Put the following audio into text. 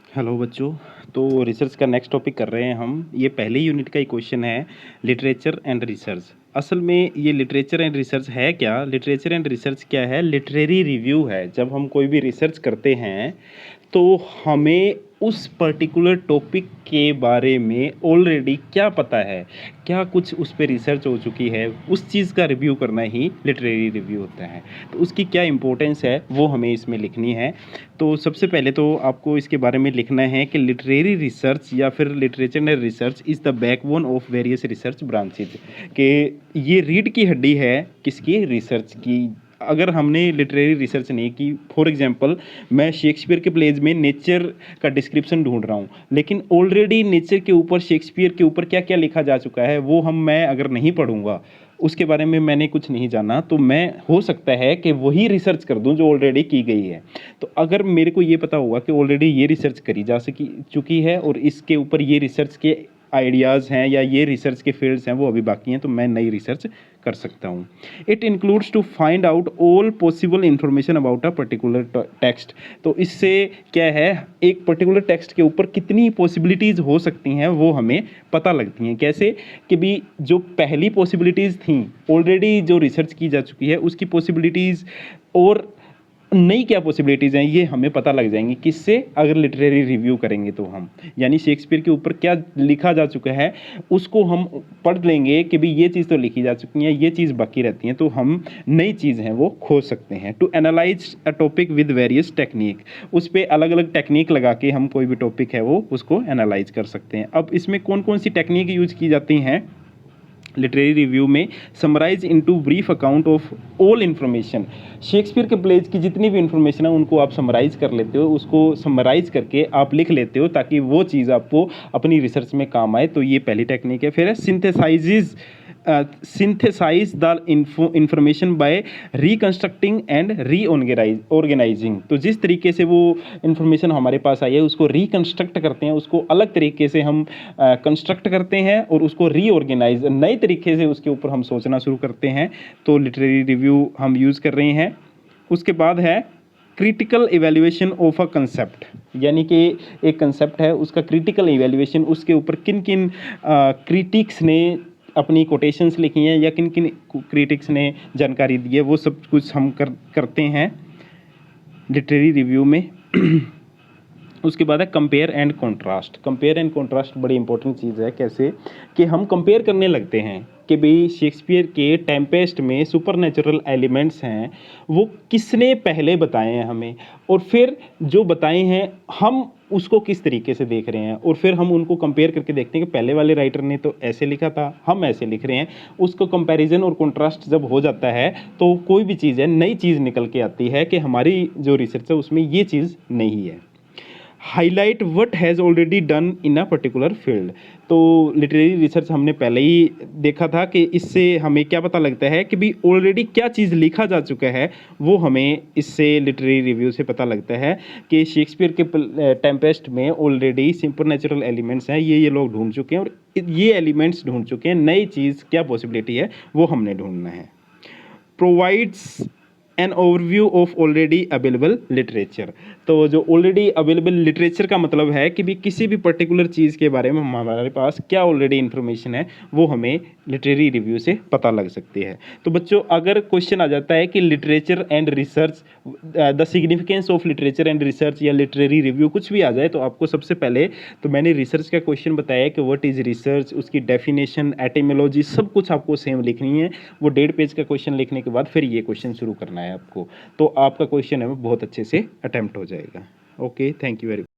Hello बच्चों। तो research का नेक्स्ट टॉपिक कर रहे हैं हम। ये पहले यूनिट का ही क्वेश्चन है, लिटरेचर एंड रिसर्च। असल में ये लिटरेचर एंड रिसर्च है क्या? लिटरेचर एंड रिसर्च क्या है? लिटरेरी रिव्यू है। जब हम कोई भी रिसर्च करते हैं तो हमें उस पर्टिकुलर टॉपिक के बारे में ऑलरेडी क्या पता है, क्या कुछ उस पे रिसर्च हो चुकी है, उस चीज़ का रिव्यू करना ही लिटरेरी रिव्यू होता है। तो उसकी क्या इम्पोर्टेंस है वो हमें इसमें लिखनी है। तो सबसे पहले तो आपको इसके बारे में लिखना है कि लिटरेरी रिसर्च या फिर literature and research is the backbone of various research branches. कि ये रीढ़ की हड्डी है किसकी? रिसर्च की। अगर हमने लिटरेरी रिसर्च नहीं की, फॉर एग्जांपल मैं शेक्सपियर के प्लेज में नेचर का डिस्क्रिप्शन ढूंढ रहा हूँ, लेकिन ऑलरेडी नेचर के ऊपर, शेक्सपियर के ऊपर क्या क्या लिखा जा चुका है वो मैं अगर नहीं पढ़ूंगा, उसके बारे में मैंने कुछ नहीं जाना, तो मैं हो सकता है कि वही रिसर्च कर दूं जो ऑलरेडी की गई है। तो अगर मेरे को ये पता होगा कि ऑलरेडी ये रिसर्च करी जा सकी चुकी है और इसके ऊपर ये रिसर्च के आइडियाज़ हैं या ये रिसर्च के फील्ड्स हैं वो अभी बाकी हैं, तो मैं नई रिसर्च कर सकता हूँ। It includes to find out all possible information about a particular text. तो इससे क्या है, एक पर्टिकुलर टेक्स्ट के ऊपर कितनी पॉसिबिलिटीज़ हो सकती हैं वो हमें पता लगती हैं। कैसे कि भी जो पहली पॉसिबिलिटीज़ थी ऑलरेडी जो रिसर्च की जा चुकी है उसकी पॉसिबिलिटीज़ और नई क्या पॉसिबिलिटीज़ हैं ये हमें पता लग जाएंगी। किससे? अगर लिटरेरी रिव्यू करेंगे तो हम, यानी शेक्सपियर के ऊपर क्या लिखा जा चुका है उसको हम पढ़ लेंगे कि भी ये चीज़ तो लिखी जा चुकी है, ये चीज़ बाकी रहती हैं, तो हम नई चीज़ हैं वो खोज सकते हैं। To analyse a topic with various technique, उस पर अलग अलग टेक्निक लगा के हम कोई भी टॉपिक है वो उसको एनालाइज कर सकते हैं। अब इसमें कौन कौन सी टेक्निक यूज की जाती हैं लिटरेरी रिव्यू में? Summarise into brief account of all information. Shakespeare के प्लेज की जितनी भी इंफॉर्मेशन है उनको आप समराइज कर लेते हो, उसको समराइज करके आप लिख लेते हो ताकि वो चीज़ आपको अपनी रिसर्च में काम आए। तो ये पहली टेक्निक है। फिर है synthesise the information by reconstructing and organising. तो जिस तरीके से वो इंफॉर्मेशन हमारे पास आई है उसको रिकंस्ट्रक्ट करते हैं, उसको अलग तरीके से हम कंस्ट्रक्ट करते हैं और उसको रीऑर्गेनाइज नए तरीके से उसके ऊपर हम सोचना शुरू करते हैं। तो लिटरेरी रिव्यू हम यूज़ कर रहे हैं। उसके बाद है critical evaluation of a concept, यानी कि एक कंसेप्ट है उसका क्रिटिकल इवैल्यूएशन, उसके ऊपर किन किन क्रिटिक्स ने अपनी कोटेशंस लिखी हैं या किन किन क्रिटिक्स ने जानकारी दी है, वो सब कुछ हम करते हैं लिटरेरी रिव्यू में। उसके बाद है compare and contrast. Compare and contrast बड़ी इंपॉर्टेंट चीज़ है। कैसे कि हम कंपेयर करने लगते हैं कि भाई शेक्सपियर के टेम्पेस्ट में सुपरनेचुरल एलिमेंट्स हैं वो किसने पहले बताए हैं हमें, और फिर जो बताए हैं हम उसको किस तरीके से देख रहे हैं, और फिर हम उनको कंपेयर करके देखते हैं कि पहले वाले राइटर ने तो ऐसे लिखा था, हम ऐसे लिख रहे हैं। उसको कंपैरिजन और कॉन्ट्रास्ट जब हो जाता है तो कोई भी चीज़ है नई चीज़ निकल के आती है कि हमारी जो रिसर्च है उसमें ये चीज़ नहीं है। Highlight what has already done in a particular field. तो लिटरेरी रिसर्च हमने पहले ही देखा था कि इससे हमें क्या पता लगता है कि भी ऑलरेडी क्या चीज़ लिखा जा चुका है, वो हमें इससे लिटरेरी रिव्यू से पता लगता है कि शेक्सपियर के टेम्पेस्ट में ऑलरेडी सुपरनैचुरल एलिमेंट्स हैं, ये लोग ढूंढ चुके हैं और ये एलिमेंट्स ढूंढ चुके हैं। नई चीज़ क्या पॉसिबिलिटी है वो हमने ढूंढना है। Provides an overview of already available literature. तो जो ऑलरेडी अवेलेबल लिटरेचर का मतलब है कि भी किसी भी पर्टिकुलर चीज़ के बारे में हमारे पास क्या ऑलरेडी इन्फॉर्मेशन है वो हमें लिटरेरी रिव्यू से पता लग सकती है। तो बच्चों अगर क्वेश्चन आ जाता है कि literature and research, the significance of literature and research या लिटरेरी रिव्यू कुछ भी आ जाए, तो आपको सबसे पहले तो मैंने रिसर्च का क्वेश्चन बताया कि व्हाट इज़ रिसर्च, उसकी डेफिनेशन, एटिमोलॉजी सब कुछ आपको सेम लिखनी है। वो 1.5 पेज का क्वेश्चन लिखने के बाद फिर ये क्वेश्चन शुरू करना है आपको, तो आपका क्वेश्चन है वो बहुत अच्छे से अटेम्प्ट हो जाएगा। Okay, thank you very much.